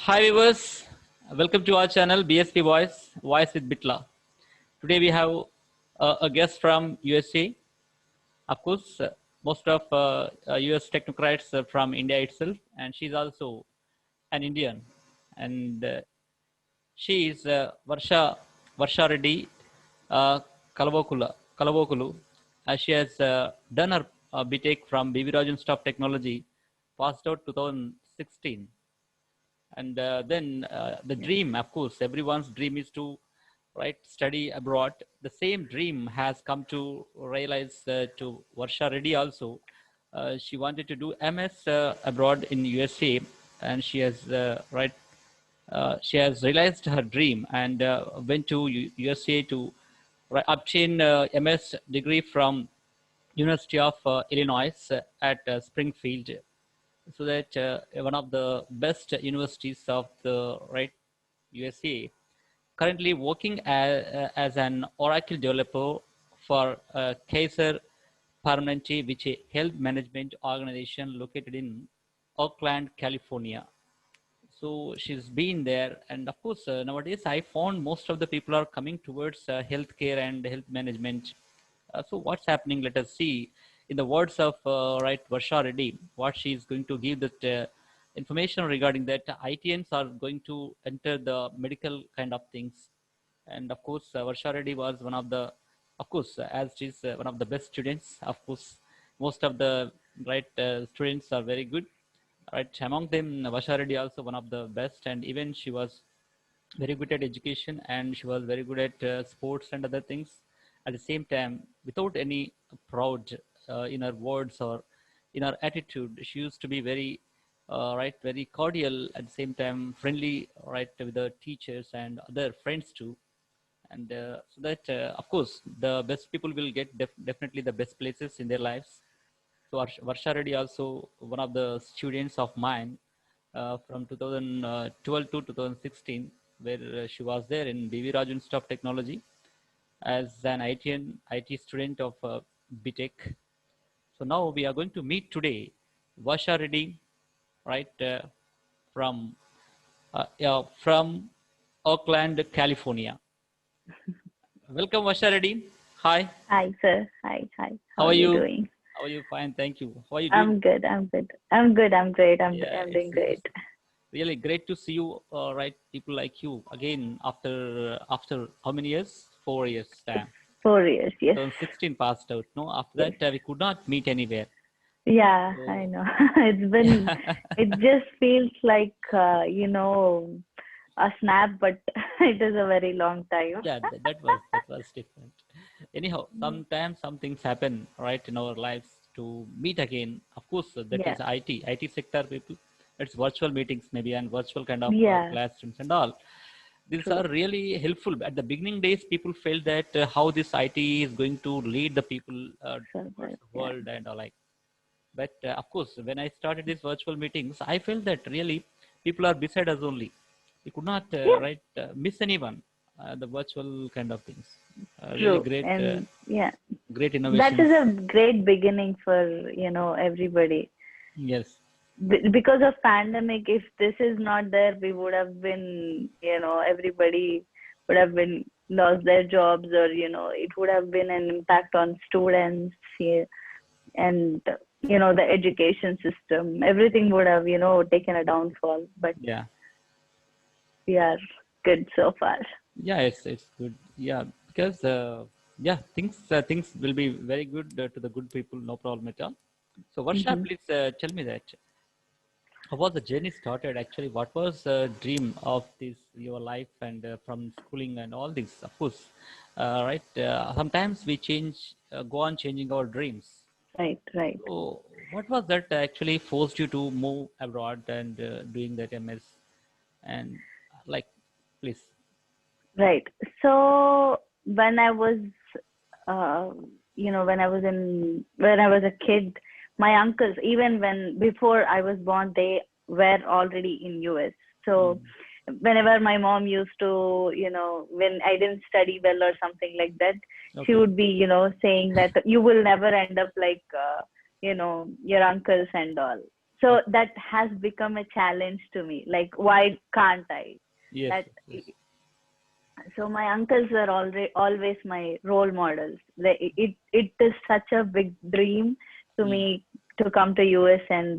Hi viewers, welcome to our channel BSV Voice with Bitla. Today we have a guest from USA. Of course, most of US technocrats are from India itself, and she's also an Indian. And she is Varsha Reddy uh, Kalavokulu. She has done her BTech from BB Rajan Staff Technology, passed out 2016. And then the dream, of course, everyone's dream is to study abroad. The same dream has come to realize to Varsha Reddy also. She wanted to do MS abroad in USA, and she has realized her dream and went to USA to obtain MS degree from University of Illinois at Springfield, so that one of the best universities of the USA. Currently working as an Oracle developer for Kaiser Permanente, which is a health management organization located in Oakland, California. So she's been there, and of course nowadays I found most of the people are coming towards healthcare and health management. So what's happening? Let us see. In the words of Varsha Reddy, what she is going to give that information regarding that ITNs are going to enter the medical kind of things. And of course, Varsha Reddy was one of the, of course, as she's one of the best students. Of course, most of the students are very good. Right, among them, Varsha Reddy also one of the best, and even she was very good at education, and she was very good at sports and other things. At the same time, without any proud in her words or in her attitude, she used to be very very cordial, at the same time friendly, with the teachers and other friends too. And so that of course the best people will get definitely the best places in their lives. So Varsha Reddy also one of the students of mine from 2012 to 2016, where she was there in BV Raju Institute of Technology as an IT student of BTech. So now we are going to meet today Varsha Reddy, from from Oakland, California. Welcome, Varsha Reddy. Hi. Hi, sir. Hi, hi. How How are are you you? doing? How are you? Fine, thank you. How are you doing? I'm good. I'm good. I'm good. I'm great. Yeah, I'm doing great. it's really great to see you. People like you again after how many years? 4 years It's time. 4 years. Yes. 2016 passed out. No, after Yes. that we could not meet anywhere. Yeah, I So know. It's been, it just feels like, a snap, but it is a very long time. yeah, that was different. Anyhow, sometimes some things happen in our lives to meet again. Of course, that Yeah. is IT sector people. It's virtual meetings maybe and virtual kind of Yeah. classrooms and all. These are True. really helpful. At the beginning days, people felt that how this IT is going to lead the people towards Survive. the Yeah. world and all like. But of course, when I started these virtual meetings, I felt that really people are beside us only. We could not Yeah. miss anyone. The virtual kind of things. Really True. great, And yeah, great that innovations. is a great beginning for, everybody. Yes, Because of pandemic, if this is not there, we would have been, everybody would have been lost their jobs, or it would have been an impact on students, yeah, and the education system, everything would have taken a downfall, but yeah, we are good so far. yeah. It's good. Yeah, because yeah, things will be very good to the good people. No problem at all. So, Varsha, Hmm. please tell me that how was the journey started actually? What was the dream of this your life and from schooling and all this? Of course, sometimes we go on changing our dreams. Right, right. So, what was that actually forced you to move abroad and doing that MS? And like, please. Right. So when I was, uh, when I was a kid, my uncles, even before I was born, they were already in US. So Mm. whenever my mom used to, when I didn't study well or something like that, she Okay. would be, saying that you will never end up like, your uncles and all. So that has become a challenge to me. Like, why can't I? Yes, That yes, yes. so my uncles were always my role models. It is such a big dream to Mm. me to come to US and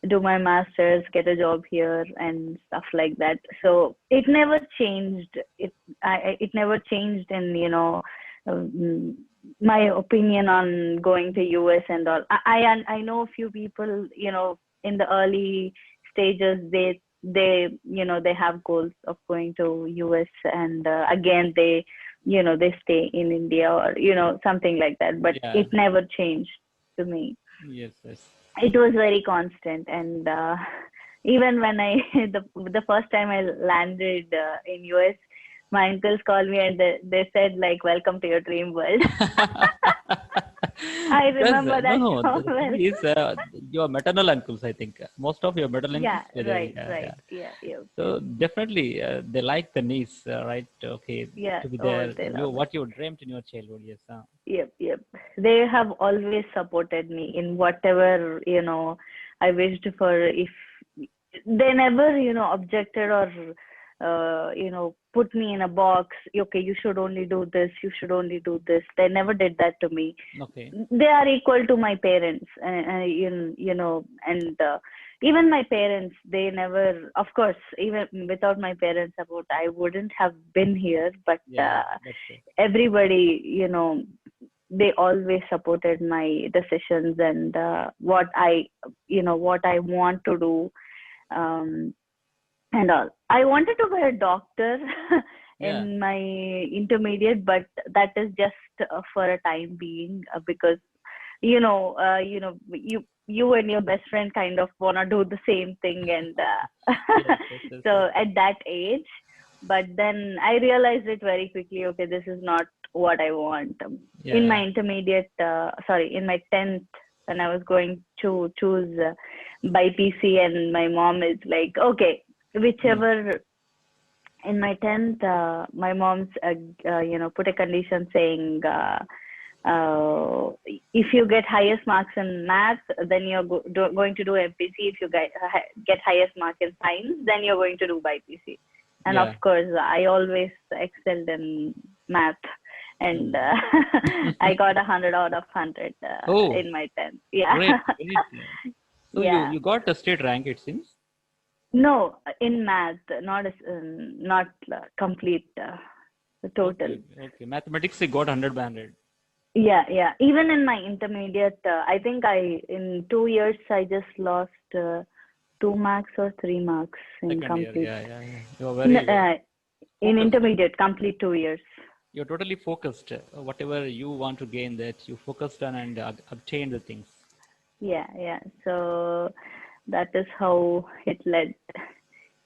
do my masters, get a job here and stuff like that. So it never changed. It never changed in um, my opinion on going to US and all. I know a few people in the early stages they have goals of going to US and again they stay in India or something like that, but Yeah. it never changed to me. Yes, yes. It was very constant and even when I the first time I landed in US, my uncles called me and they said like, welcome to your dream world. I Because remember no, that no. so The thing well. is, your maternal uncles. I think most of your maternal uncles Yeah, were there. right, Yeah, yeah. right. Yeah, yeah, yeah. So definitely, they like the niece, right? Okay, Yeah, to be oh, there. they You love it. what you dreamt in your childhood. Yes. Yep, yep. They have always supported me in whatever, I wished for. If they never, objected or, put me in a box. Okay, you should only do this. You should only do this. They never did that to me. Okay. They are equal to my parents, and even my parents, they never, of course, even without my parents' support, I wouldn't have been here. But Yeah, that's true. everybody, they always supported my decisions and what I want to do. Um, and all. I wanted to be a doctor Yeah. in my intermediate, but that is just for a time being because you and your best friend kind of wanna do the same thing, and Yes, yes, yes, yes. so at that age. But then I realized it very quickly. Okay, this is not what I want. Yeah, In my yeah. intermediate, in my 10th, when I was going to choose by PC, and my mom is like, okay, Mm. whichever. In my 10th, my mom's put a condition saying if you get highest marks in math, then you're going to do MPC. If you get highest mark in science, then you're going to do BPC. And of Yeah. course, I always excelled in math, and Mm. I got 100 out of 100 Oh, in my 10th. Yeah, great, great. So you yeah. you got a state rank, it seems. No, in math, not complete Okay, total. okay, okay. Mathematics, you got 100 by 100. Yeah, yeah. Even in my intermediate, I think in 2 years I just lost 2 marks or 3 marks in Second year, complete. yeah, yeah, yeah. You're In, very in focused. intermediate, complete 2 years. You're totally focused. Whatever you want to gain, that you focused on and obtain the things. Yeah, yeah. So that is how it led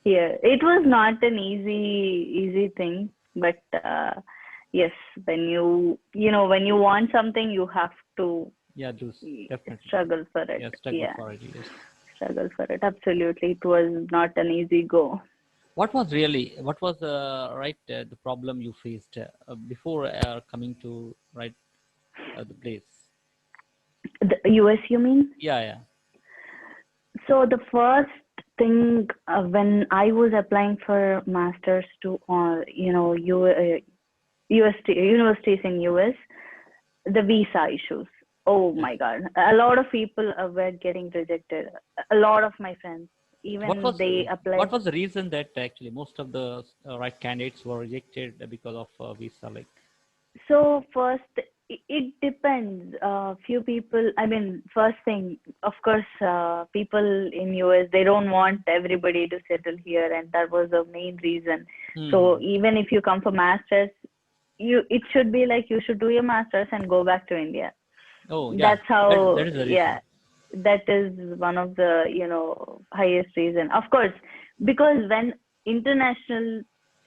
here. It was not an easy thing, but yes, when you want something, you have to Yeah, those definitely. struggle for it. Yeah, struggle Yeah, for it. Yes. struggle for it. Absolutely, it was not an easy go. What was right the problem you faced before coming to right the place? The US, you mean? Yeah, yeah. So the first thing when I was applying for masters to, universities in US, the visa issues. Oh Yeah. my God, a lot of people were getting rejected. A lot of my friends, What even was they what applied. was the reason that actually most of the right candidates were rejected because of visa? Like, So first, it depends. Few people. I mean, first thing, of course, people in US, they don't want everybody to settle here, and that was the main reason. So hmm. even if you come for masters, it should be like you should do your masters and go back to India. Oh, yeah, That's that how. is the Yeah, reason. that is one of the highest reason. Of course, because when international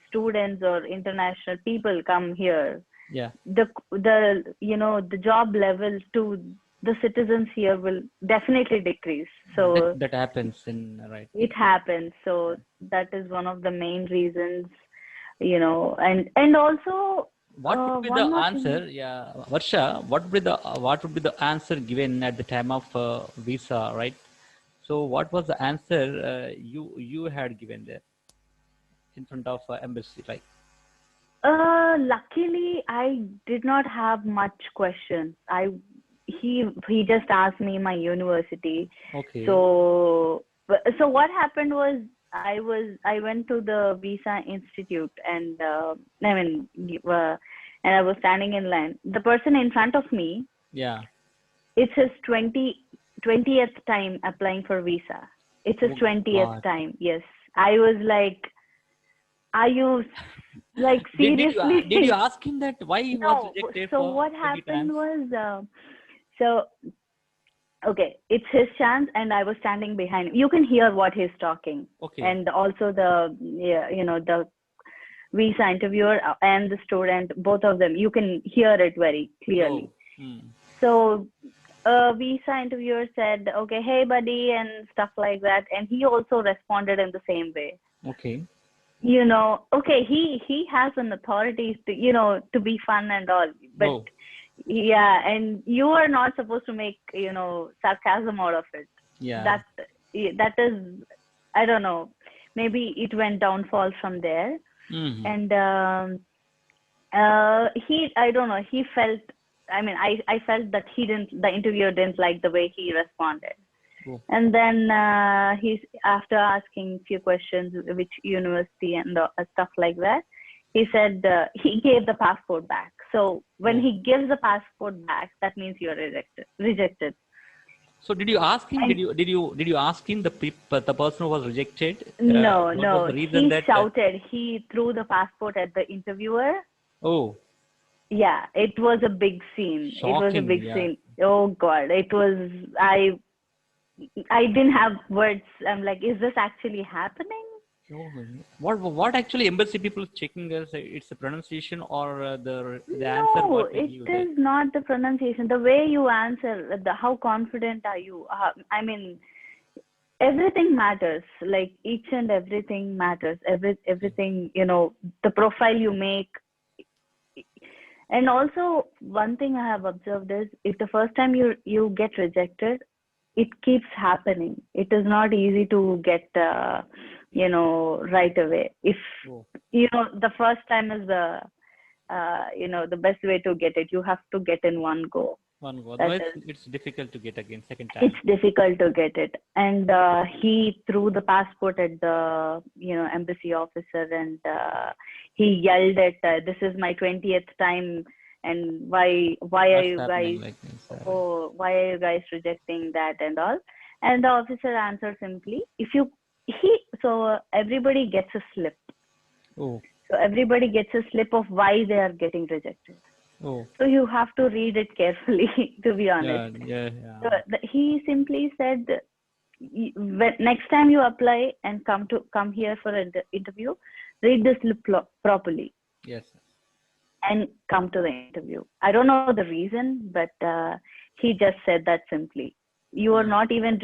students or international people come here, Yeah, the job level to the citizens here will definitely decrease. that So that happens in right. it happens. So that is one of the main reasons, and also What would be one the more thing. answer? Yeah, Varsha, what would be the answer given at the time of visa, right? So what was the answer you had given there in front of embassy? Like, Luckily, I did not have much questions. He just asked me my university. okay, So what happened was I went to the Visa Institute and I mean and I was standing in line. The person in front of me, yeah. it's his 20th time applying for visa. It's his Oh 20th God. time. Yes. I was like, are you like Did you seriously? ask him that why he was No. rejected So for what 20 happened times? was, so okay, it's his chance, and I was standing behind him. You can hear what he's talking, Okay. and also the yeah, the visa interviewer and the student, both of them, you can hear it very Oh. clearly. Hmm. So visa interviewer said, okay, hey buddy, and stuff like that, and he also responded in the same way. Okay. Okay, he has an authority to to be fun and all, but Oh. yeah, and you are not supposed to make sarcasm out of it. Yeah. That is, I don't know, maybe it went downfall from there. Hmm. And I don't know, he felt, I mean, I felt that the interviewer didn't like the way he responded. Oh. And then he's after asking few questions, which university and stuff like that, he said he gave the passport back. So when Oh. he gives the passport back, that means you're rejected. So did you ask him? And Did you ask him the person who was rejected? no, What was no, the reason he that? shouted. He threw the passport at the interviewer. Oh, Yeah, it was a big scene. It was a shocking! big Yeah. scene. Oh God, it was. I didn't have words. I'm like, is this actually happening? Oh, what actually embassy people checking is it's the pronunciation or the answer No, what we it give there. is not the pronunciation. The way you answer, how confident are you? I mean, everything matters. Like each and everything matters. Okay. Everything, the profile you make. And also, one thing I have observed is if the first time you get rejected, it keeps happening. It is not easy to get, right away. If Oh, the first time is the best way to get it. You have to get in one go. one go. That Otherwise, is, it's difficult to get again second it's time. difficult to get it. And he threw the passport at the embassy officer, and he yelled at, "This is my 20th time, and why are What's you happening guys like this? why are you guys rejecting that and all?" And the officer answered simply, "If you he so everybody gets a slip. Oh, So everybody gets a slip of why they are getting rejected. oh, So you have to read it carefully, to be honest." yeah, yeah, yeah. So he simply said, next time you apply and come here for an interview, read the slip properly Yes. and come to the interview. I don't know the reason, but he just said that simply. You are Hmm. not even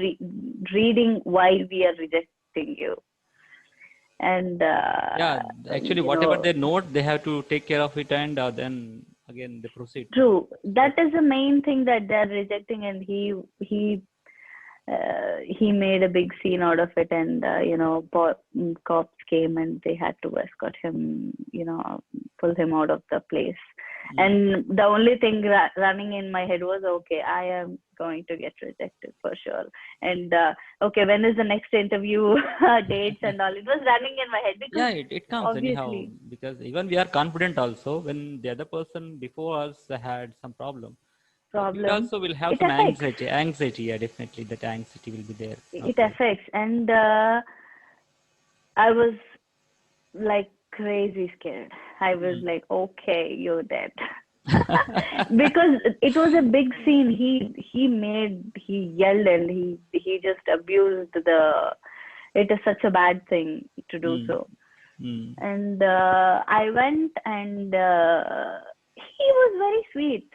reading why we are rejecting you. And Yeah, actually, whatever they note, they have to take care of it, and then again they proceed. true. So, That is the main thing that they're rejecting, and he made a big scene out of it, and cops came and they had to escort him, pull him out of the place. mm. And the only thing running in my head was, okay, I am going to get rejected for sure. And okay, when is the next interview dates and all? It was running in my head Yeah, because it comes anyhow obviously because even we are confident also when the other person before us had some problem. We problem also will have it some affects anxiety. Anxiety, yeah, definitely that anxiety will be there. it Okay. affects, and I was like crazy scared. I was Mm. like, okay, you're dead. Because it was a big scene. He yelled, and he just abused the. It is such a bad thing to do Mm. so. Mm. And I went, and he was very sweet.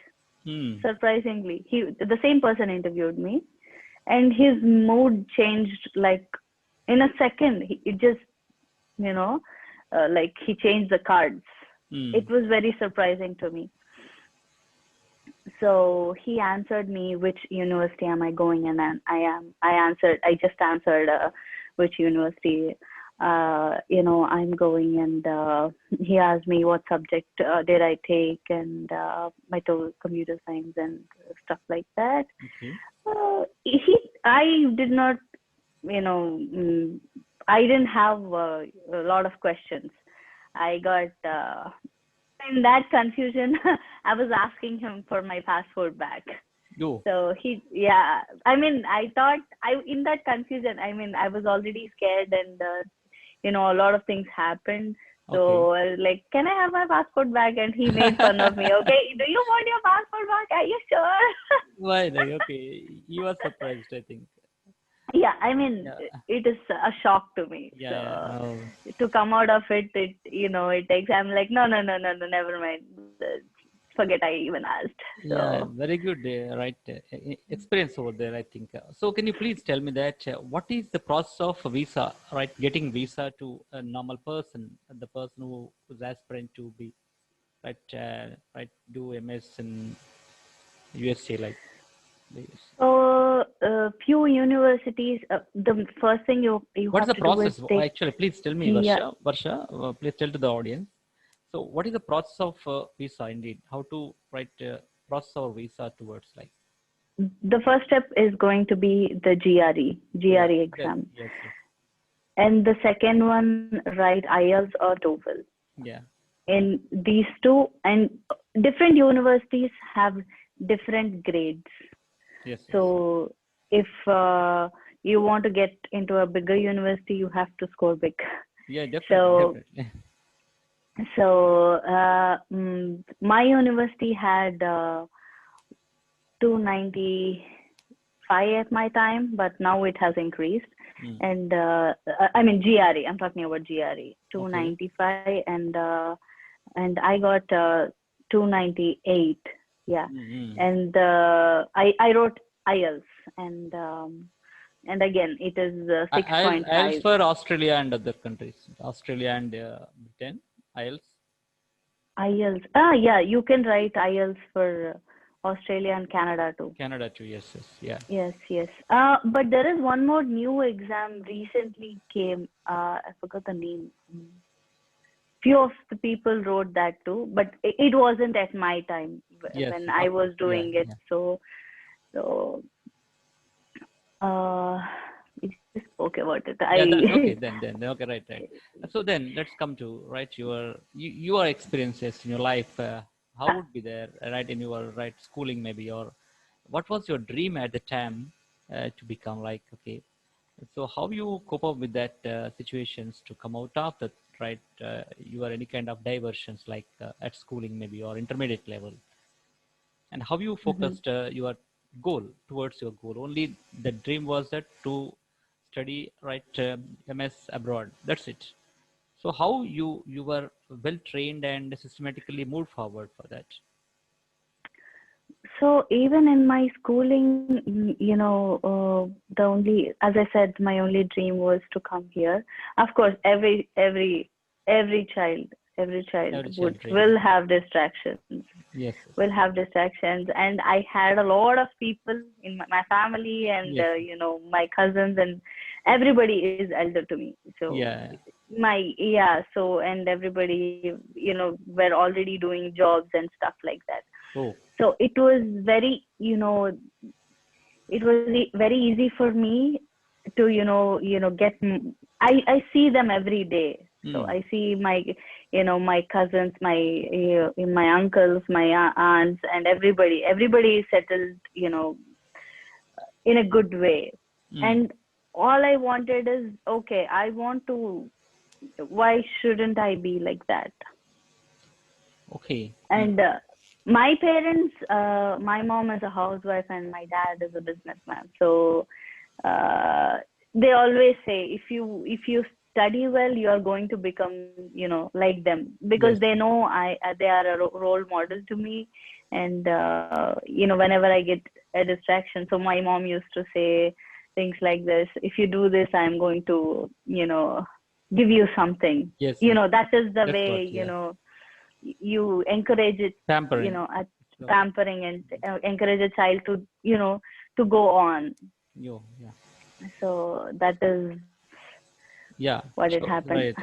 Mm. Surprisingly, the same person interviewed me, and his mood changed like in a second. It just like he changed the cards. Mm. It was very surprising to me. So he answered me, which university am I going? And then I just answered which university, I'm going. And he asked me what subject did I take, and I told computer science and stuff like that. Okay. I did not, I didn't have a lot of questions. I got in that confusion. I was asking him for my passport back. Oh, So I mean, I thought in that confusion, I mean, I was already scared, and a lot of things happened. okay. So I was like, can I have my passport back? And he made fun of me. Okay, do you want your passport back? Are you sure? Why? Like, okay, you are surprised, I think. Yeah, I mean, Yeah, it is a shock to me. yeah, yeah. So Oh, to come out of it, it takes. I'm like, no, no, no, no, no, never mind. Forget I even asked. yeah, So very good, right? Experience over there, I think. So, can you please tell me that what is the process of a visa, right? Getting visa to a normal person, the person who is aspirant to be, right, do MS in USA, like this. So, few universities, the first thing you What is have the to do is process? take. Actually, please tell me, Yeah, Varsha, please tell to the audience. So, what is the process of visa? Indeed, how to write process our visa towards like the first step is going to be the yeah, GRE that, exam, yes, yes, and the second one, write IELTS or TOEFL. yeah, In these two, and different universities have different grades. yes, yes, So, if you want to get into a bigger university, you have to score big. yeah, definitely, So definitely. my university had 295 at my time, but now it has increased. Mm, And I mean GRE. I'm talking about GRE. okay. 295, and I got 298. Yeah, Mm-hmm. and I wrote IELTS, and again it is IELTS 6.5. for Australia and other countries, Australia and Britain, IELTS, IELTS. Yeah, you can write IELTS for Australia and Canada too. Canada too. Yes, yes, yeah. Yes, yes. But there is one more new exam recently came. I forgot the name. Few of the people wrote that too, but it wasn't at my time Yes, when I of was course. Yeah, doing it. yeah. So uh, we just spoke about it. Yeah, that I okay. Then okay, right, right. So then let's come to right your experiences in your life. How would be there right in your right schooling maybe, or what was your dream at the time to become like okay. So how you cope up with that situations to come out of that right? You are any kind of diversions like at schooling maybe or intermediate level, and how you Mhm. focused your goal towards your goal. Only the dream was that to study right MS abroad. That's it. So how you were well trained and systematically moved forward for that? So even in my schooling, the only, as I said, my only dream was to come here. Of course, every child, every child Every would child dream. will have distractions, Yes, will have distractions, and I had a lot of people in my family, and yes, yes. my cousins, and everybody is elder to me. So Yeah. and everybody were already doing jobs and stuff like that. Oh. So it was very, it was very easy for me to, get. I see them every day. So Hmm. I see my cousins, my uncles, my aunts, and everybody. Everybody is settled, in a good way. Hmm. And all I wanted is, okay, I want to. Why shouldn't I be like that? Okay. Hmm. And my parents, my mom is a housewife and my dad is a businessman. So uh, they always say, if you study well, you are going to become, like them, because Yes. they know they are a role model to me. And whenever I get a distraction, so my mom used to say things like this: if you do this, I'm going to, give you something. Yes. Yes. That is the That's what. way, Yeah. you encourage it, Pampering. at, pampering and encourage a child to, to go on. Yeah. So that is Yeah, what it sure. happened.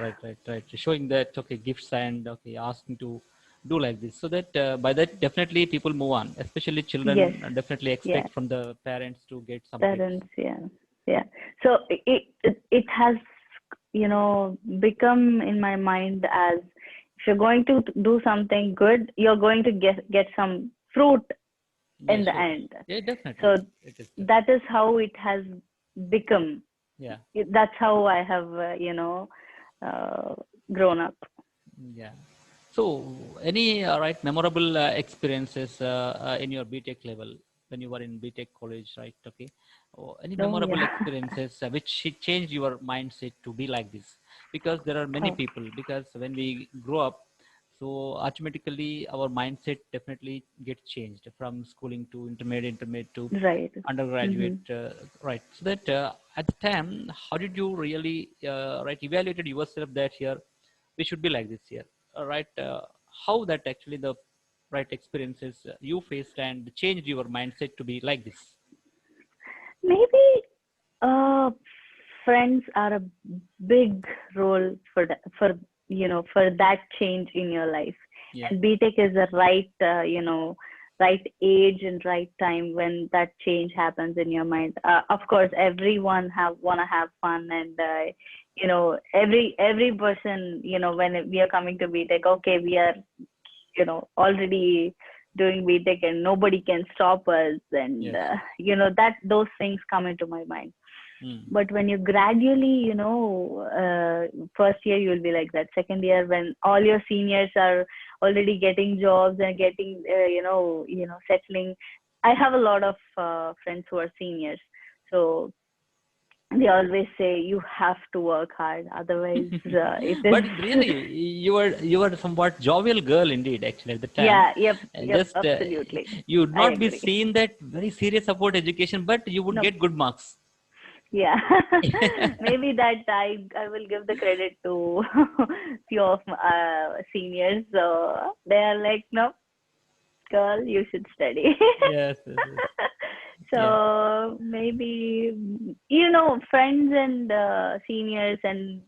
Right. Showing that, okay, gifts and, okay, asking to do like this, so that by that definitely people move on. Especially Yes, children definitely yeah, expect from the parents to get some gifts. parents, yeah, yeah. So it has, become in my mind as, if you're going to do something good, you're going to get some fruit Yeah, in the sure. end. Yeah, definitely. So It is that definitely. is how it has become. Yeah, That's how I have, uh, grown up. yeah. So, any right memorable experiences in your BTech level when you were in BTech college, right? Okay, or any Oh memorable yeah. experiences which changed your mindset to be like this? Because there are many Oh, people. Because when we grow up, so automatically our mindset definitely gets changed from schooling to intermediate to right. undergraduate, Hmm. right? So that at the time, how did you really right evaluated yourself that here we should be like this here, right? How that actually the right experiences you faced and changed your mindset to be like this? Maybe uh, friends are a big role for for that change in your life. Yeah, And BTech is the right, right age and right time when that change happens in your mind. Of course, everyone have wanna have fun, and every person, when we are coming to BTech, okay, we are, already doing BTech and nobody can stop us, and yes. that those things come into my mind. Mm. But when you gradually, first year you'll be like that. Second year, when all your seniors are already getting jobs and getting, settling. I have a lot of friends who are seniors, so they always say you have to work hard, otherwise it But is. really, you were somewhat jovial girl indeed. Actually, at the time, Yeah, yep, yep, just absolutely. you would I not be agree. seen that very serious about education, but you would No, get good marks. yeah. Maybe that I will give the credit to few of seniors. So they are like, no, girl, you should study. Yes, yes, yes. Yeah. So maybe, friends and seniors, and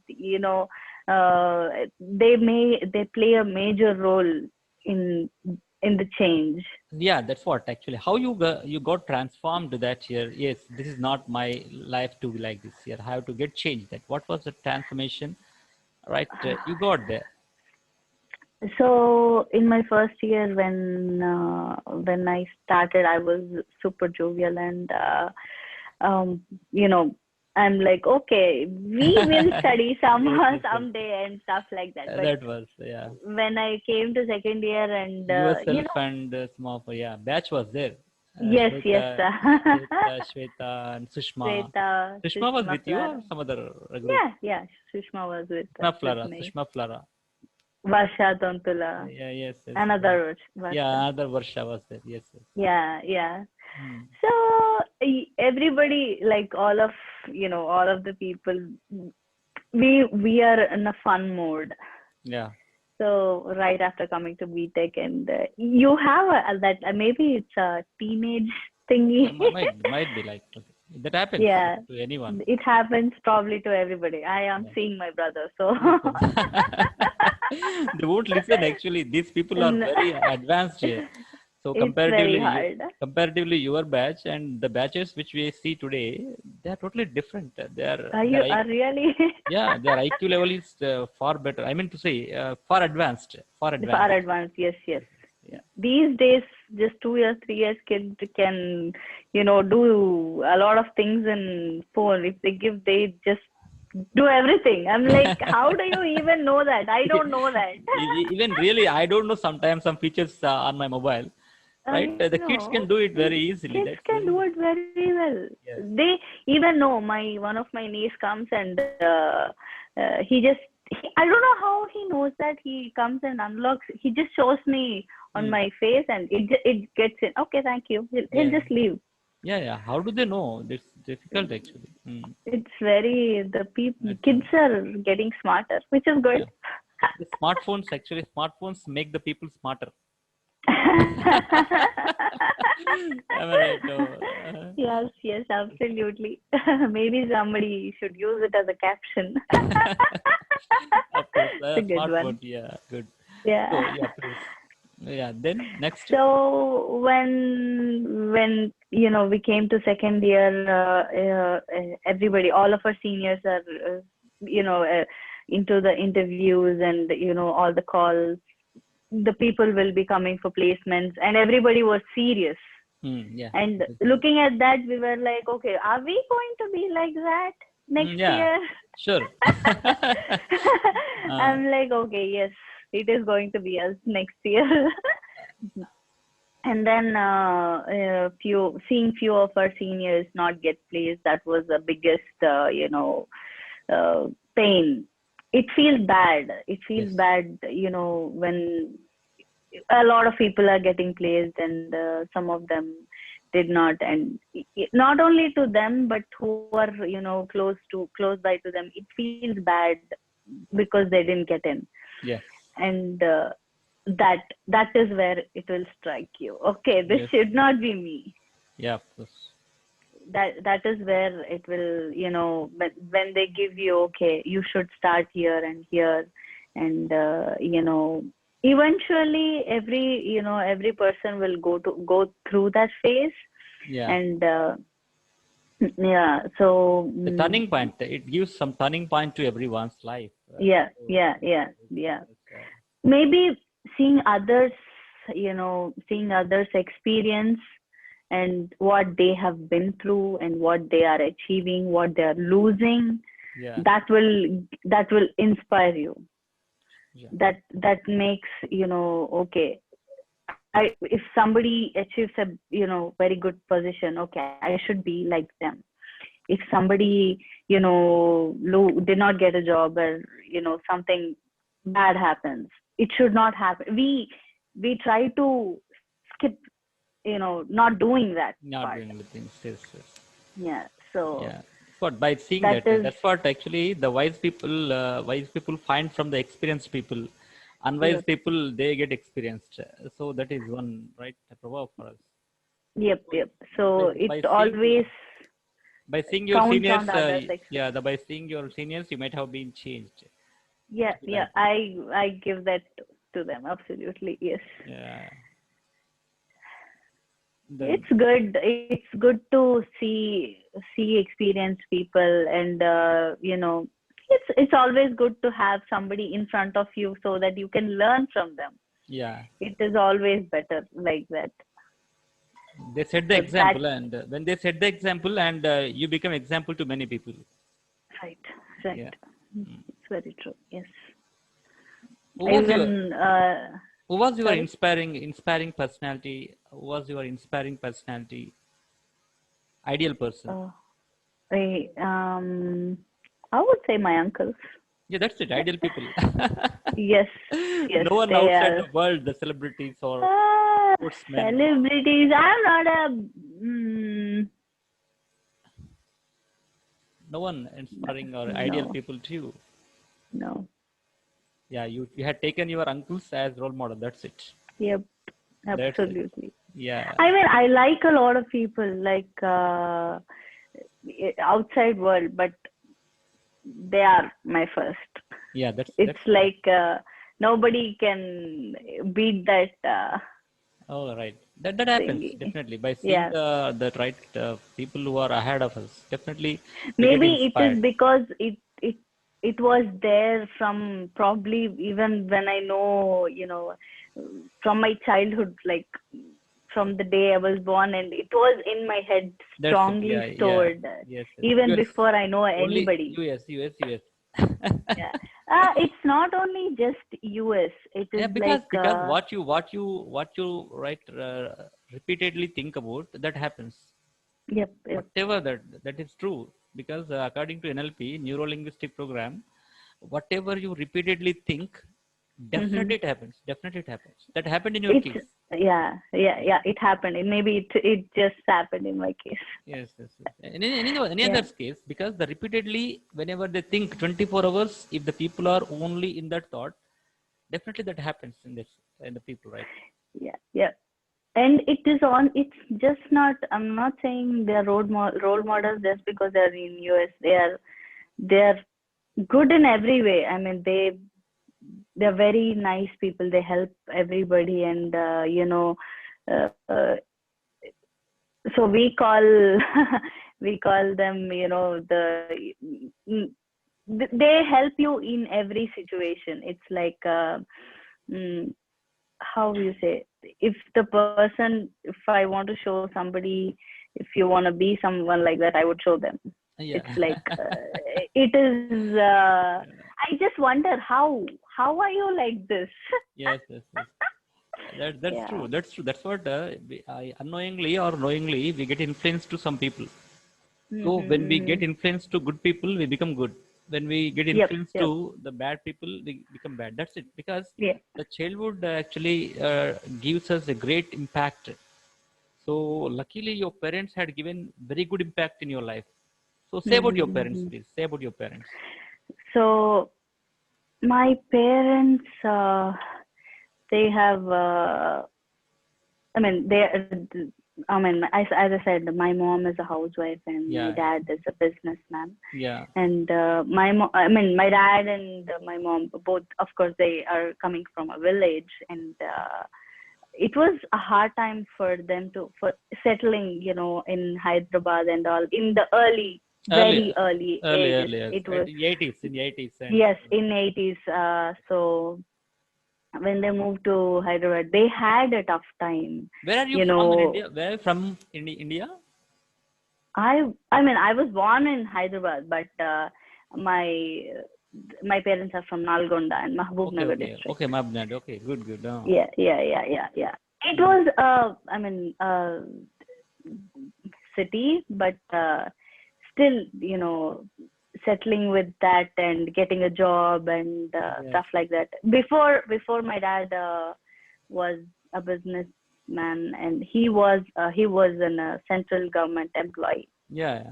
they play a major role in in the change. Yeah, that's what actually how you got transformed that year. Yes, this is not my life to be like this year. I have to get changed. That what was the transformation, right? You got there. So in my first year, when I started, I was super jovial, and um, you know, I'm like, okay, we will study Yes, somehow yes, yes. someday and stuff like that. But That was, yeah. when I came to second year, and Yourself and some of, yeah, batch was there. yes, yes, Shweta and Sushma. Sweta, Sushma was Sushma with you or Flara. some other group? Yeah, yeah, Sushma was Sushma with Flara. me. Sushma Flara. Varsha Tontula, Yeah, yes, yes. another Varsha. Yeah, another Varsha was there. Yes, yes. Yeah, yeah. Hmm. So everybody, like all of the people, we are in a fun mode. Yeah. So right after coming to BTech, and you have that maybe it's a teenage thingy. Yeah, might be like, okay. That happens Yeah, to anyone. it happens probably to everybody. I am Yeah. seeing my brother, so Yes, yes. They won't listen actually. These people are and very advanced here. So it's very comparatively, hard. your batch and the batches which we see today, they are totally different. They are Are their you IQ, are really yeah, their IQ level is far better. I mean to say, far advanced, far far advanced. advanced? Yes, yes. Yes, yeah, These days, just 2 years, 3 years kid can, do a lot of things in phone. If they give, they just do everything. I'm like, how do you even know that? I don't know that. Even really, I don't know sometimes some features on my mobile, right? I The kids can know. do it very easily. Kids That's can very, do it very well. yes. They even know. My one of my niece comes, and he just I don't know how he knows that. He comes and unlocks. He just shows me on Hmm. my face, and it gets in. Okay, thank you. He'll Yeah. just leave. Yeah. How do they know? It's difficult actually. It's very the people But, kids are getting smarter, which is good. yeah. The smartphones make the people smarter. Am I right? Yes, absolutely. Maybe somebody should use it as a caption. Of course, It's a good smart word. one. Yeah, good. So Yeah. yeah, please. Yeah. Then next. So when we came to second year, everybody, all of our seniors are, you know, uh, into the interviews and all the calls. The people will be coming for placements, and everybody was serious. Yeah. And looking at that, we were like, okay, are we going to be like that next Yeah. year? Sure. uh, I'm like, okay, yes, it is going to be us next year. And then few of our seniors not get placed, that was the biggest uh, pain. It feels bad. It feels yes. bad, when a lot of people are getting placed and some of them did not. And not only to them, but who are close by to them, it feels bad because they didn't get in. Yes. And that is where it will strike you, okay, this Yes. should not be me. Yeah. Of course. That is where it will, when they give you, okay, you should start here and here. And eventually every person will go through that phase. Yeah. And yeah, so The turning point. It gives some turning point to everyone's life. yeah, So yeah, that's, yeah, that's, yeah. that's, Maybe seeing others experience and what they have been through and what they are achieving, what they are losing, yeah. that will inspire you. Yeah. That makes, okay, if somebody achieves a very good position, okay, I should be like them. If somebody did not get a job, or something bad happens, it should not happen. We try to skip, not doing that Not part. doing the things. Yes. Yes. Yeah, so Yeah. What by seeing that that, is, that's what actually the wise people find from the experienced people. Unwise yep, people, they get experienced. So that is one right proverb for us. yep, So yep. So it by seeing always your counts on seniors, the others yeah, experience. by seeing your seniors, you might have been changed. Yeah, yeah, Right. I give that to them, absolutely, yes. Yeah. Then It's good to see experienced people. And it's always good to have somebody in front of you so that you can learn from them. yeah, It is always better like that. they set the So that, example, and when they set the example, and you become example to many people. right, right. Yeah. Mm. It's very true, yes. Who was your Even sorry. inspiring personality? Who was your inspiring personality? Ideal person. uh, I I would say my uncles. Yeah, that's it. Ideal people. Yes, yes, No one they outside are. the world, the celebrities or Ah, sportsmen. celebrities. I'm not a. Mm, No one no, inspiring or ideal no, people to you. no. Yeah, you had taken your uncles as role model. That's it. Yep, That's it. absolutely. Yeah. I mean, I like a lot of people, like outside world, but they are my first. Yeah, It's that's right. like nobody can beat that Oh, right. That happens thingy. definitely by seeing Yeah, the right people who are ahead of us. Definitely, we get maybe it is inspired. because it was there from, probably even when I know, from my childhood, like from the day I was born, and it was in my head, That's it. strongly Yeah, yeah. stored, Yes, yes. even US. before I know Only anybody. US. Yeah. It's not only just US. It Yeah, is because like, what you right repeatedly think about that happens. yep, yep. Whatever that is true because according to NLP neuro linguistic program, whatever you repeatedly think, Hmm. definitely it happens. That happened in your It's, case. yeah, yeah, Yeah. yeah. It happened. Maybe it just happened in my case. Yes. Any Yeah. other case, because the repeatedly, whenever they think 24 hours, if the people are only in that thought, definitely that happens in the people, right? yeah, yeah. And it is on. It's just not. I'm not saying they're role models just because they're in US. They are good in every way. I mean, they're very nice people. They help everybody, and so we call we call them, mm, they help you in every situation. It's like mm, how you say, if the person, if I want to show somebody, if you want to be someone like that, I would show them. Yeah. It's like it is. I just wonder how are you like this? Yes, yes, yes. That's Yeah. true. That's true. That's what unknowingly or knowingly we get influenced to some people. So Mm-hmm, when we get mm-hmm. influenced to good people, we become good. When we get Yep, influenced yep. to the bad people, we become bad. That's it. Because Yeah. the childhood actually gives us a great impact. So luckily, your parents had given very good impact in your life. So say about Mm-hmm, your parents, mm-hmm. please. Say about your parents. So my parents, they have. I mean, I mean, as I said, my mom is a housewife and my Yeah, dad is a businessman. yeah, And my dad and my mom both, of course, they are coming from a village, and it was a hard time for them to for settling, in Hyderabad and all in the early, very early ages. early, yes. It At was, the 80s, in the 80s, and yes, in 80s. So when they moved to Hyderabad, they had a tough time. where are you You from in know, India? Where are you from in India? I mean, I was born in Hyderabad, but my my parents are from Nalgonda and Okay, Mahbubnagar okay, district. okay, Mabnad. Okay, good, good. Yeah, yeah, yeah, yeah, yeah. It Mm, was I mean, city, but still, settling with that and getting a job and yes, stuff like that. Before my dad was a businessman, and he was in a central government employee. yeah,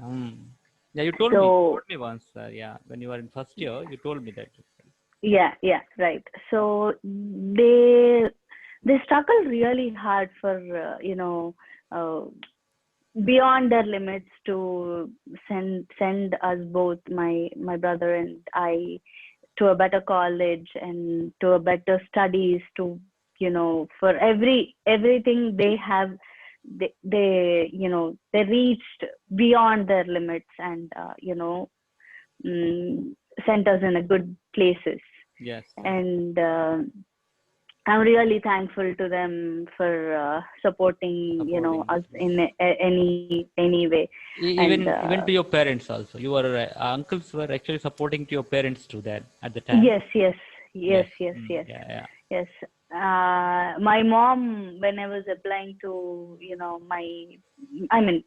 yeah. You told me, So once. Yeah, when you were in first year, you told me that. yeah, yeah, right. So they struggle really hard for uh, beyond their limits to send us both, my brother and I, to a better college and to a better studies, to for everything they have, they reached beyond their limits, and mm, sent us in a good places. Yes, yes. And I'm really thankful to them for supporting Supporting us this. Yes. in any way. And Even to your parents also. Your uncles were actually supporting to your parents too. That at the time. yes, yes, yes, Yes. yes, yes, Yeah, yeah. yes. My mom, when I was applying to, I mean,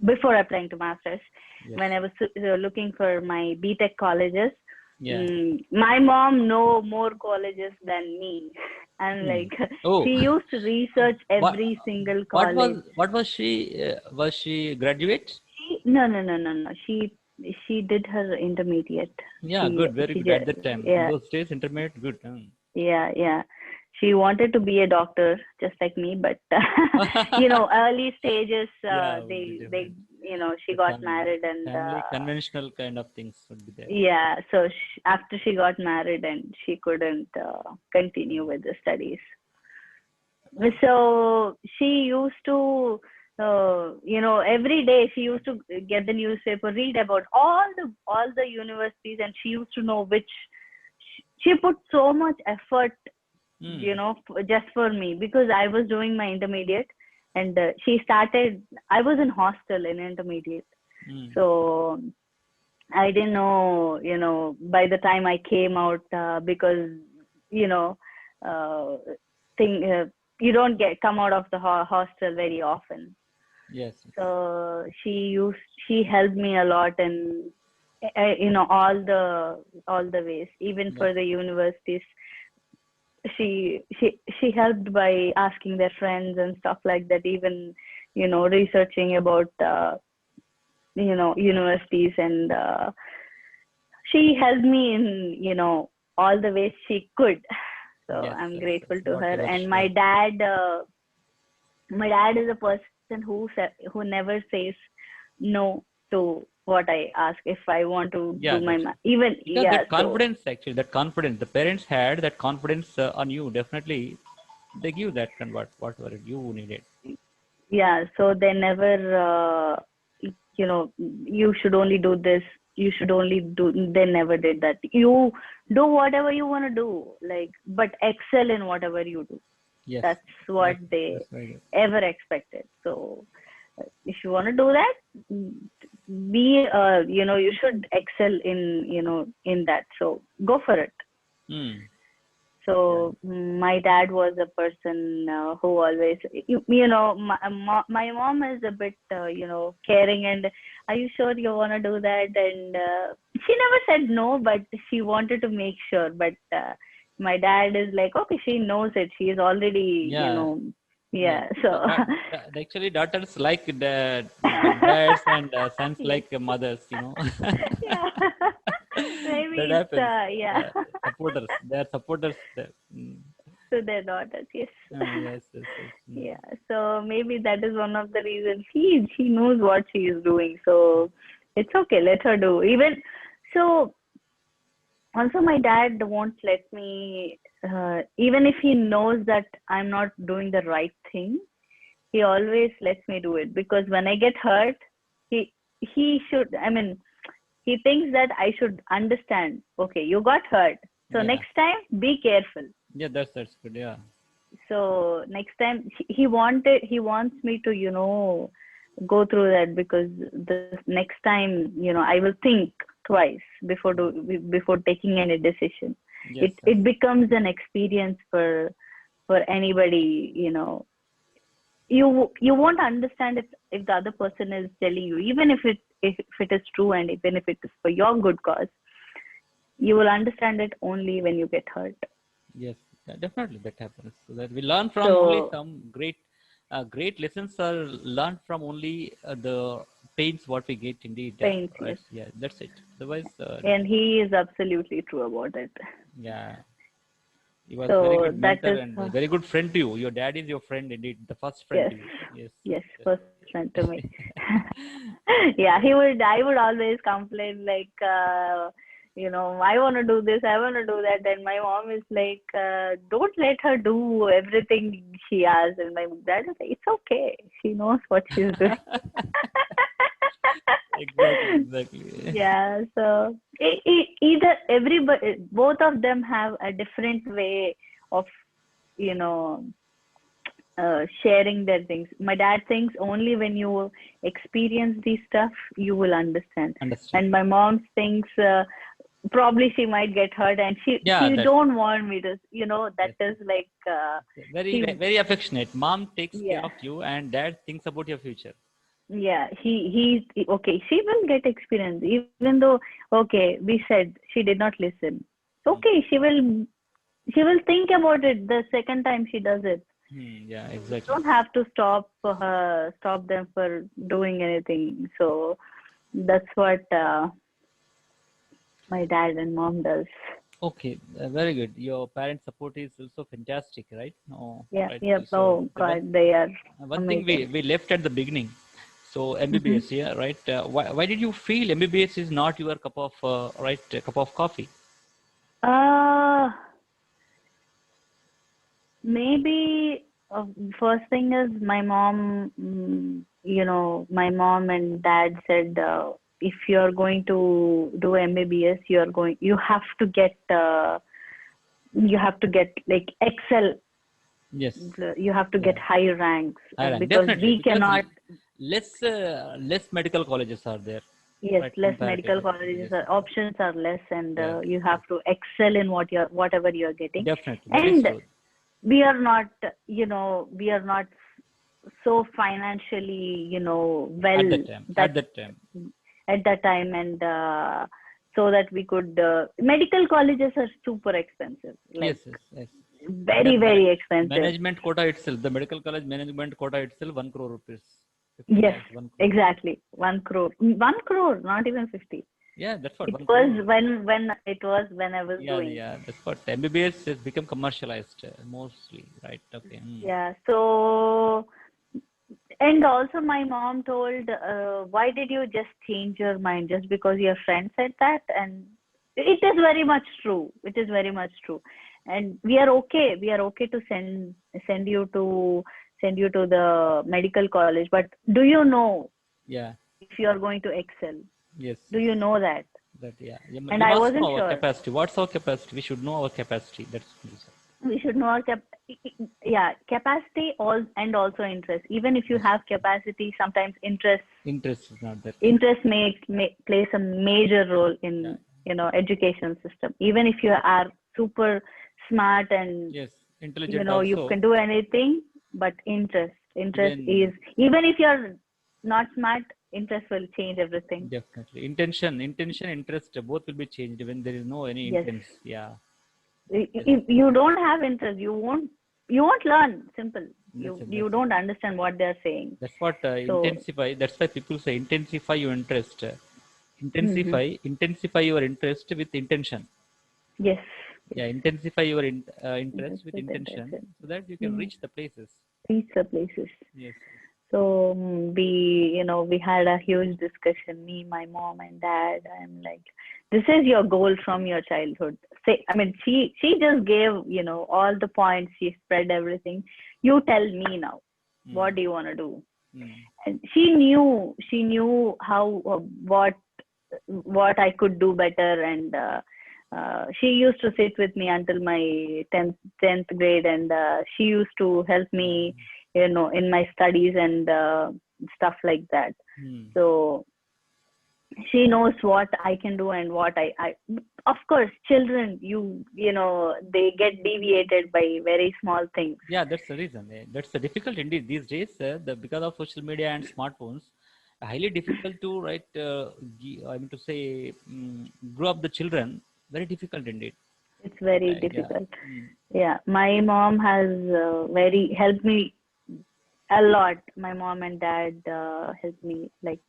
before applying to masters, Yes. when I was looking for my BTech colleges, Yeah. my mom know more colleges than me, and Hmm. like Oh, she used to research what every single college. what was she? Was she graduate? No. She did her intermediate. Yeah, She good, very she good. At just that time, in Yeah, those days, intermediate, good. yeah. She wanted to be a doctor just like me, but early stages, Yeah, would be they different. she The got married, and family conventional kind of things would be there. yeah. So after she got married, and she couldn't continue with the studies. So she used to, every day she used to get the newspaper, read about all the universities, and she used to know which. She put so much effort, Hmm. just for me, because I was doing my intermediate, and she started. I was in hostel in intermediate, Hmm. so I didn't know, by the time I came out, because, you know, uh, thing, you don't come out of the hostel very often. Yes. So she helped me a lot in, all the ways, even Yes. for the universities. She helped by asking their friends and stuff like that, even, researching about, universities, and she helped me in all the ways she could. So Yes, I'm yes, yes. grateful to Not her. ever And sure. my dad is a person who never says no to what I ask. If I want to Yeah, do my that's even, because yeah. that So confidence, actually, that confidence, the parents had that confidence on you. Definitely, they give that convert whatever you needed. yeah, so they never, you should only do this. You should only do. They never did that. You do whatever you want to do, like, but excel in whatever you do. Yes, That's what they that's very good. ever expected. So if you want to do that, be, you should excel in, in that. So go for it. Hmm. Yeah. So my dad was a person who always, my mom is a bit, caring, and are you sure you want to do that? And she never said no, but she wanted to make sure. But my dad is like, okay, she knows it. She is already, Yeah. Yeah. yeah. So Actually, daughters like the dads and sons yes, like mothers. yeah. That Maybe it's happens. yeah. Supporters. They are supporters. To their daughters, yes. Yes, yes, yes. Yeah, so maybe that is one of the reasons. She knows what she is doing, so it's okay. Let her do. Even so, also my dad won't let me. Even if he knows that I'm not doing the right thing, he always lets me do it, because when I get hurt, he should. I mean, he thinks that I should understand. Okay, you got hurt, so Yeah. next time be careful. Yeah, that's good. Yeah. So next time he wants me to, go through that, because the next time, I will think twice before taking any decision. Yes, It becomes an experience for anybody. You won't understand if the other person is telling you, even if it is true, and even if it is for your good cause, you will understand it only when you get hurt. yes, yeah, definitely that happens. So that we learn from only So some great lessons are learned from only the pains what we get indeed. pains, Right? yes. Yeah, that's it. Otherwise, And he is absolutely true about it. yeah, he was very So good that mentor is, and a very good friend to you. Your dad is your friend indeed, the first friend yes, to you. Yes, yes, yes, first friend to me. yes. Yeah, I would always complain, like, I want to do this, I want to do that, and my mom is like, don't let her do everything she asks, and my dad is like, it's okay, she knows what she's doing. Exactly, exactly. Yeah, so either everybody, both of them have a different way of, you know, sharing their things. My dad thinks only when you experience these stuff you will understand, Understood. and my mom thinks probably she might get hurt, and Yeah, she that's don't want me to. That yes. is like Very, he very affectionate. Mom takes care yeah. of you, and dad thinks about your future. Yeah, he's okay. She will get experience, even though, okay, we said she did not listen. Mm. Okay, she will think about it the second time she does it. Yeah, We exactly. don't have to stop them for doing anything. So that's what my dad and mom does. Okay, very good. Your parent support is also fantastic, right? No, Yeah, right. yeah. So Oh the one God, they are one thing amazing. we left at the beginning. So Hmm. MBBS, yeah, right. Why did you feel MBBS is not your cup of right cup of coffee? Uh, Maybe first thing is my mom. My mom and dad said, if you're going to do MBBS, you have to get like excel. Yes. You have to Yeah. get high ranks, Iran, because definitely, we because cannot. less medical colleges are there, Yes, right? less medical Comparatively, colleges yes, options are less, and yes, you have yes. to excel in whatever you're getting. Definitely, that is And true. we are not, we are not so financially, At well, that time, that at that time, at that time, and so that we could. Medical colleges are super expensive, like yes, yes, yes. The very very expensive. management quota itself, the medical college management quota itself, 1 crore rupees, 50 Yes, lakhs, 1 crore. exactly. 1 crore, 1 crore, not even 50. Yeah, that's what It one was thing. when I was Yeah, doing. yeah, that's what MBBS has become commercialized mostly, right? Okay. Yeah. So, and also my mom told, why did you just change your mind just because your friend said that? And it is very much true. It is very much true. And we are okay. We are okay to send you to the medical college. But do you know Yeah. if you are going to excel? Yes. Do Yes. you know that? That, yeah. And We I must wasn't know our sure. capacity. What's our capacity? We should know our capacity. That's We should know our yeah, capacity all and also interest. Even if you yes. have capacity, sometimes Interest is not there. interest plays a major role Yeah. in education system. Even if you are super smart and Yes. Intelligent you also. can do anything, but interest is, Even even if you're not smart, interest will change everything. definitely intention, interest, both will be changed when there is no any Yes. intents. Yeah. Yes. If you don't have interest, you won't learn. Simple. You That's don't understand what they're saying. That's what So intensify. That's why people say intensify your interest. mhm. Intensify your interest with intention. Yes, yes. Yeah, intensify your interest Interest with with intention intention. so that you can Yeah. reach the places. Reach the places. Yes, yes. So we had a huge discussion, me, my mom, and dad. I'm like, this is your goal from your childhood. Say, I mean, she just gave all the points. She spread everything. You tell me now, what Mm, do you want to do? mm, And she knew how what I could do better, and she used to sit with me until my 10th grade, and she used to help yeah. me, in my studies and stuff like that. Mm. So she knows what I can do and what I of course, children, they get deviated by very small things. Yeah, that's the reason. That's the difficult indeed these days. Because of social media and smartphones, highly difficult to I mean to say, grow up the children. Very difficult indeed. It's very Yeah. difficult. Mm, Yeah, my mom has very helped me a lot. My mom and dad helped me. Like,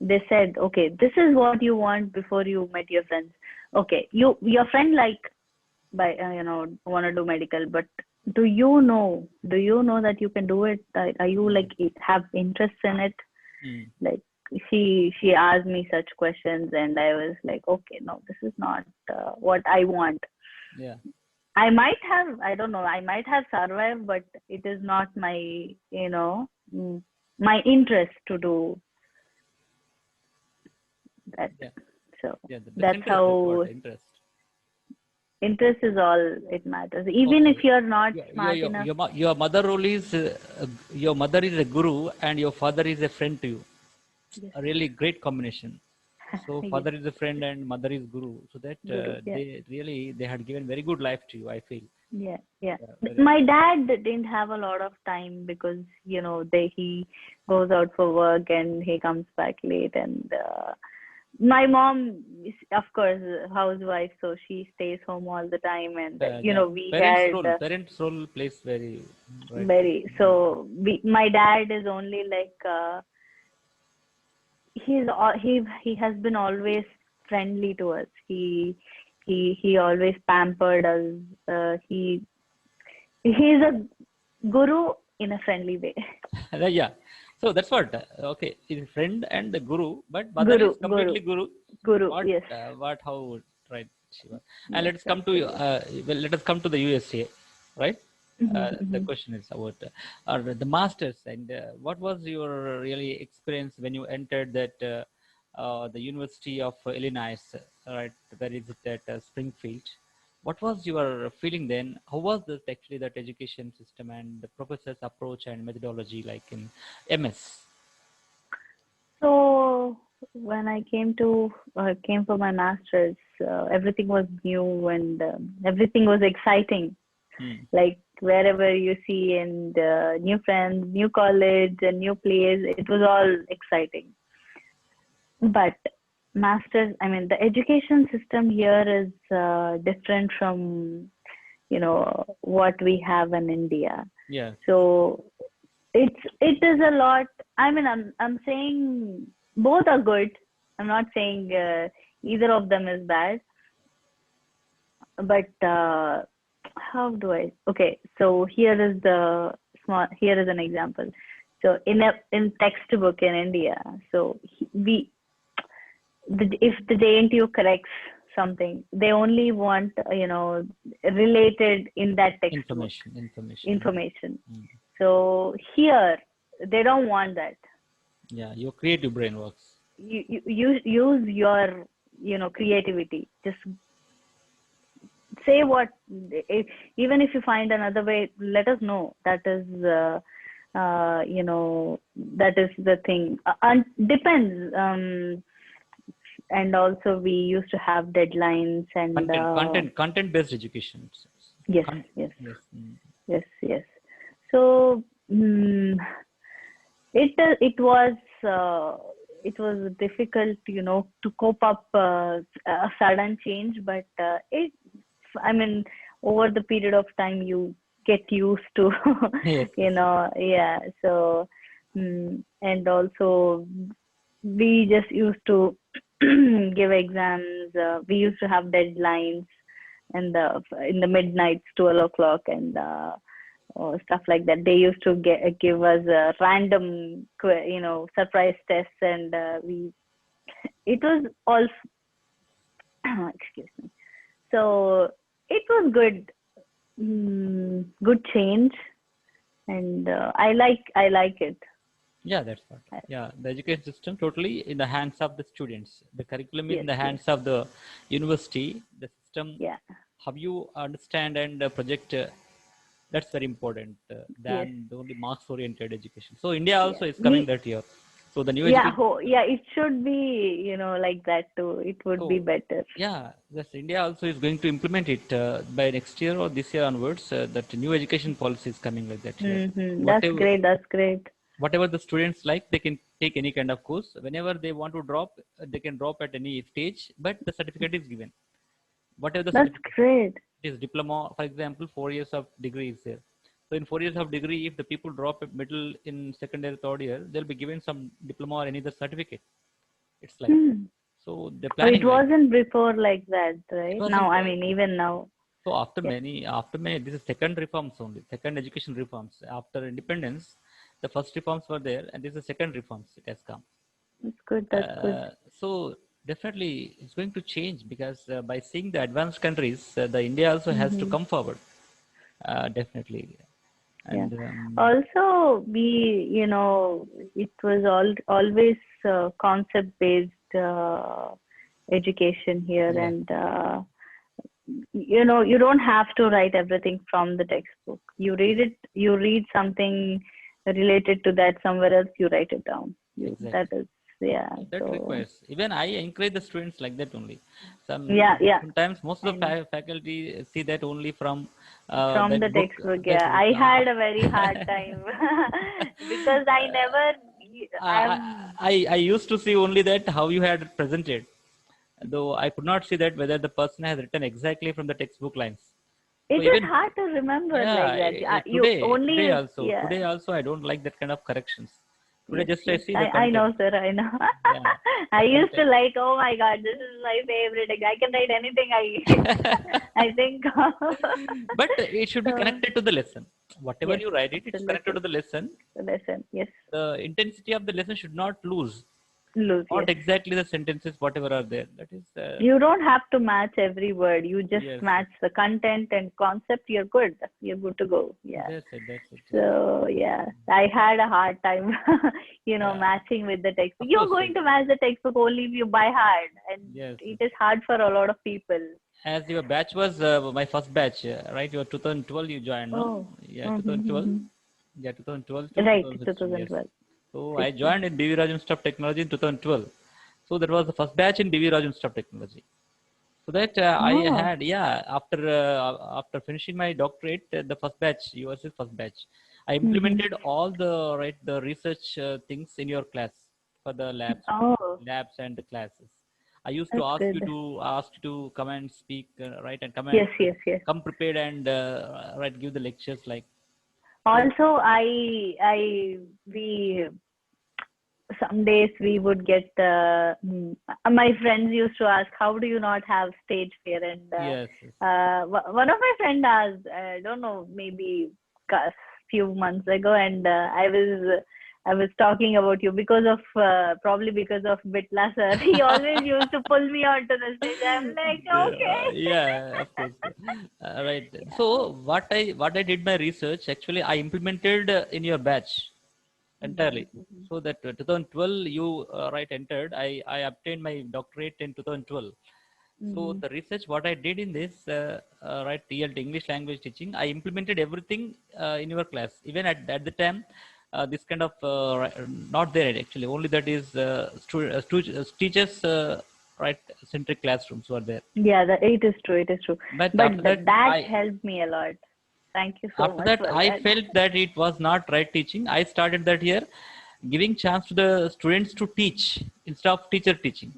they said, okay, this is what you want before you met your friends. Okay, your friend, like, by want to do medical, but do you know that you can do it? Are you, mm, like, have interest in it? mm. Like, she asked me such questions, and I was like, okay, no, this is not what I want. Yeah. I don't know, I might have survived, but it is not my, my interest to do that. Yeah. So Yeah. That's that's interest. That's what how interest. interest is all it matters. Even if Okay. you're not smart enough. Your mother role is your mother is a guru and your father is a friend to you. Yes. A really great combination. So Yes. father is a friend and mother is guru. So that Guru. Yeah. they had given very good life to you. I feel. Yeah. Yeah. Yeah, very, My dad didn't have a lot of time because, he goes out for work and he comes back late, and my mom is, of course, a housewife, so she stays home all the time, and yeah. we had Parents role plays very right. very, so my dad is only like, he has been always friendly to us. He always pampered us. He's a guru in a friendly way. Yeah. So that's what. Okay, is friend and the guru, but mother Guru, is guru, completely guru. guru. Yes, How, right, Shiva. And yes, absolutely. let us come to the USA, right? The Mm-hmm. question is about the masters, and what was your really experience when you entered that the University of Illinois, right? Where is it at Springfield? What was your feeling then? How was this actually that education system and the professor's approach and methodology like in MS? So when I came for my master's, everything was new, and everything was exciting. Hmm. Like, wherever you see, and new friends, new college, and new place, it was all exciting. But masters, I mean, the education system here is different from what we have in India. Yes. So it is a lot. I mean, I'm saying both are good. I'm not saying Either of them is bad. But how do I? Okay, so here is an example. So in textbook in India, so if the JNTU corrects something, they only want related in that textbook information. So here they don't want that. Yeah, your creative brain works. You use your creativity. Just say what, even if you find another way, let us know. That is that is the thing. And depends. And also we used to have deadlines and content based education. Yes. So it was difficult, to cope up a sudden change, but over the period of time you get used to, yeah. So and also we just used to give exams. We used to have deadlines, and in the midnights, 12 o'clock, and stuff like that. They used to give us a random, surprise tests, and it was all, excuse me. So it was good, good change, and I like it. Yeah, that's what. Yeah, the education system totally in the hands of the students. The curriculum is in the hands of the university. The system, how you understand and project, that's very important than the only marks-oriented education. So India also is coming that year. So the new it should be, like that too. It would be better. Yeah, yes, India also is going to implement it by next year or this year onwards. That new education policy is coming like that here. That's great. That's great. Whatever the students like, they can take any kind of course. Whenever they want to drop, they can drop at any stage, but the certificate is given. Whatever the That's great. Is diploma, for example, 4 years of degree is there. So in 4 years of degree, if the people drop at middle in second year, third year, they'll be given some diploma or any other certificate. It's like so the planning. It wasn't before like that, right? Now, even now. So after many, this is second reforms only, second education reforms. After independence, the first reforms were there, and this is the second reforms it has come. That's good. That's good. So definitely it's going to change, because by seeing the advanced countries, the India also has to come forward. Definitely. And also it was always concept based education here. And you don't have to write everything from the textbook. You read something related to that somewhere else, you write it down. That is that requires. Even I encourage the students like that only. Sometimes most of the faculty see that only from the textbook. I had a very hard time because I never. I used to see only that how you had presented, though I could not see that whether the person has written exactly from the textbook lines. It is hard to remember like that. Today also I don't like that kind of corrections. Today just I see the content. I know, sir. I know. I used to like, oh my God, this is my favorite. I can write anything I think. But it should be connected to the lesson. Whatever you write it's connected to the lesson. The lesson, yes. The intensity of the lesson should not lose. Not exactly the sentences, whatever are there. That is. You don't have to match every word. You just match the content and concept. You're good. You're good to go. Yeah. That's it. So I had a hard time, matching with the textbook. You're going to match the textbook only if you buy hard, and it is hard for a lot of people. As your batch was my first batch, right? Your 2012 you joined, no? 2012. 2012. Right, 2012. So I joined in BV Raju Institute of Technology in 2012. So that was the first batch in BV Raju Institute of Technology. So that I had, after finishing my doctorate, the first batch, yours is first batch. I implemented all the research things in your class for the labs and the classes. I used to ask you to come and speak, and come and come prepared and give the lectures like. Also, some days we would get my friends used to ask, how do you not have stage fear? And Yes, yes. one of my friend asked, I don't know, maybe a few months ago, and I was talking about you because of probably because of Bitla sir. He always used to pull me onto the stage. I'm like, okay. Yeah, of course. Right. So what I did my research, actually I implemented in your batch entirely. Mhm. So that 2012 you right entered. I obtained my doctorate in 2012. So Mhm. the research what I did in this right TLT English language teaching, I implemented everything in your class. Even at the time, this kind of not there actually. Only that is teachers right centric classrooms were there. Yeah, it is true. It is true. But But after that, that I helped me a lot. Thank you so after much that for I that. felt that it was not right teaching. I started that here, giving chance to the students to teach instead of teacher teaching.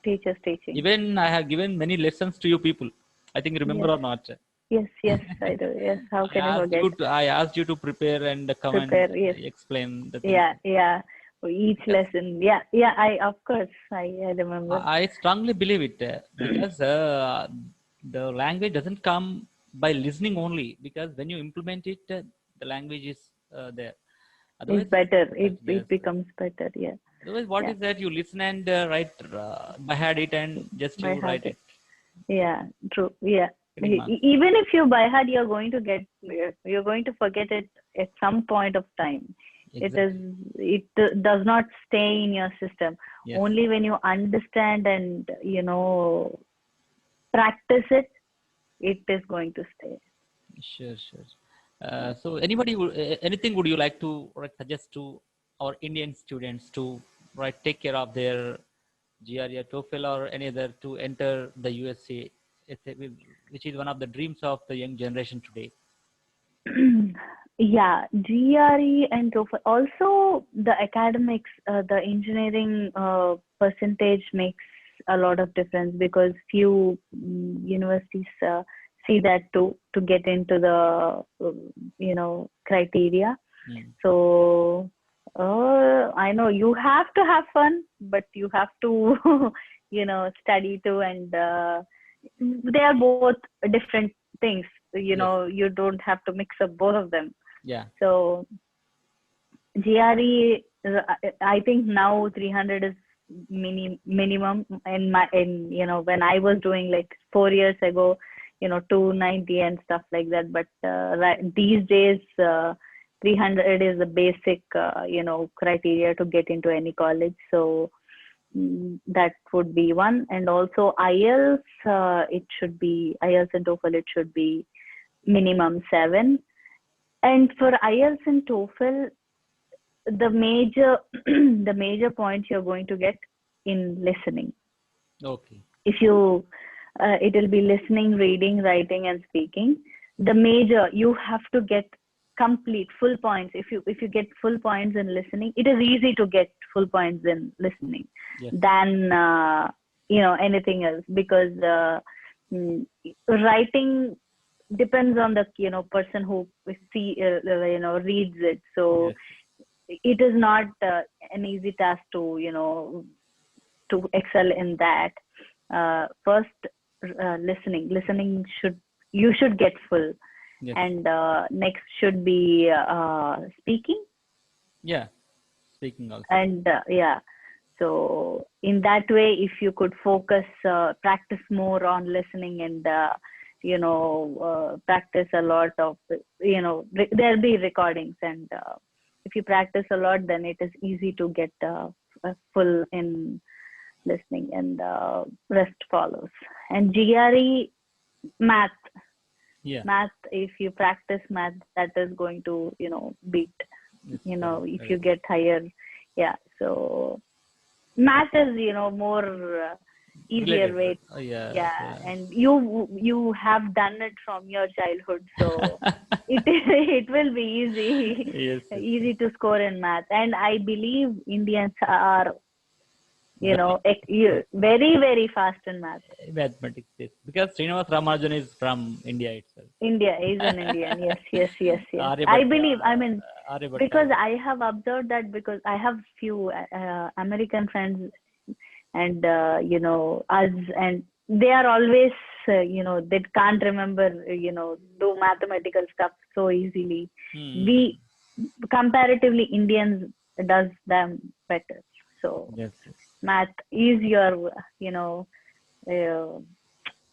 Teachers teaching. Even I have given many lessons to you people. I think you remember Yes, or not. yes, yes, I do. Yes, how can I forget? I asked you to prepare and come and Prepare. Yes, explain the things. yeah, yeah. For each Because lesson. Yeah, yeah. Of course, I remember. I strongly believe it because the language doesn't come by listening only. Because when you implement it, the language is there. Is Otherwise, it's better. difficult. It Yes. becomes better. Yeah, Otherwise, what yeah. is that? You listen and write by heart it and just By you heart. write it. Yeah, true. Yeah. Getting marks. Even if you by heart, you're going to forget it at some point of time. Exactly. It does not stay in your system. Yes. Only when you understand and, practice it, it is going to stay. Sure, sure. Yeah. So, anything would you like to suggest to our Indian students to take care of their GRE or TOEFL or any other to enter the USA, which is one of the dreams of the young generation today? Yeah, GRE and TOEFL. Also, the academics, the engineering percentage makes a lot of difference because few universities see that to get into the criteria. Mm. So I know you have to have fun, but you have to study too, and they are both different things. Yes. You don't have to mix up both of them. Yeah. So GRE, I think now 300 is minimum. When I was doing like 4 years ago, 290 and stuff like that. But these days, 300 is the basic, criteria to get into any college. So that would be one. And also IELTS, it should be IELTS and TOEFL. It should be minimum 7. And for IELTS and TOEFL, the major the major point you're going to get in listening. Okay. If you it will be listening, reading, writing, and speaking. The major, you have to get complete full points. If you get full points in listening, it is easy to get full points in listening Yes. than anything else, because mm, writing depends on the person who reads it. So Yes. it is not an easy task to excel in that. First, listening should get full, Yes. and next should be speaking. Yeah. Speaking also. And yeah, so in that way, if you could focus, practice more on listening, and practice a lot of, there'll be recordings, and if you practice a lot, then it is easy to get full in listening, and rest follows. And GRE, math, Yeah. if you practice math, that is going to beat, Yes. Correct. if you Correct. get higher. Yeah, so math is more easier Related. way. Yes. Yeah, and you have done it from your childhood, so it it will be easy Yes. Yes. easy to score in math. And I believe Indians are Very very, very fast in math. mathematics. Yes. Because Srinivas Ramanujan is from India itself. India is an Indian. Yes, yes, yes, yes. I Aryabhatta, believe. I mean, because I have observed that, because I have few American friends, and us, and they are always they can't remember, do mathematical stuff so easily. Hmm. We comparatively Indians does them better. So Yes, yes, math is your uh,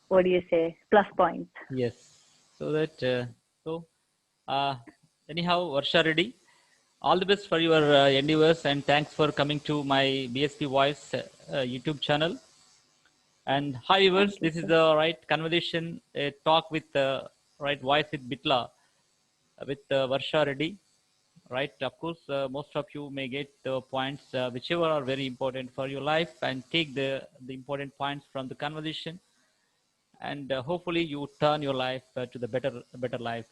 what do you say, plus point. yes. So that so uh, anyhow, Varsha Reddy, all the best for your endeavors, and thanks for coming to my BSP Voice YouTube channel. And hi viewers, Thank you, this is sir. the right conversation, a talk with right voice with Bitla, with Varsha Reddy. Right, of course, most of you may get the points whichever are very important for your life, and take the important points from the conversation, and hopefully you turn your life to the better life.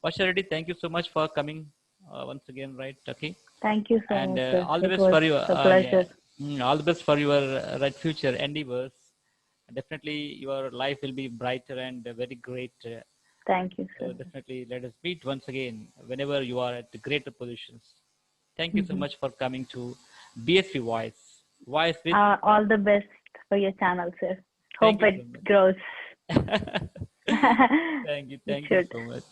Varsha Reddy, thank you so much for coming once again. Right, okay, Thank you so and much, sir. all the It best was for your a yeah, pleasure. all the best for your right future endeavors. Definitely your life will be brighter and very great. Thank you, So sir. definitely let us meet once again whenever you are at the greater positions. Thank you so Hmm. much for coming to BSV Voice. Voice with. All the best for your channel, sir. Thank Hope you it so much. grows. Thank you. It Thank you should. so much.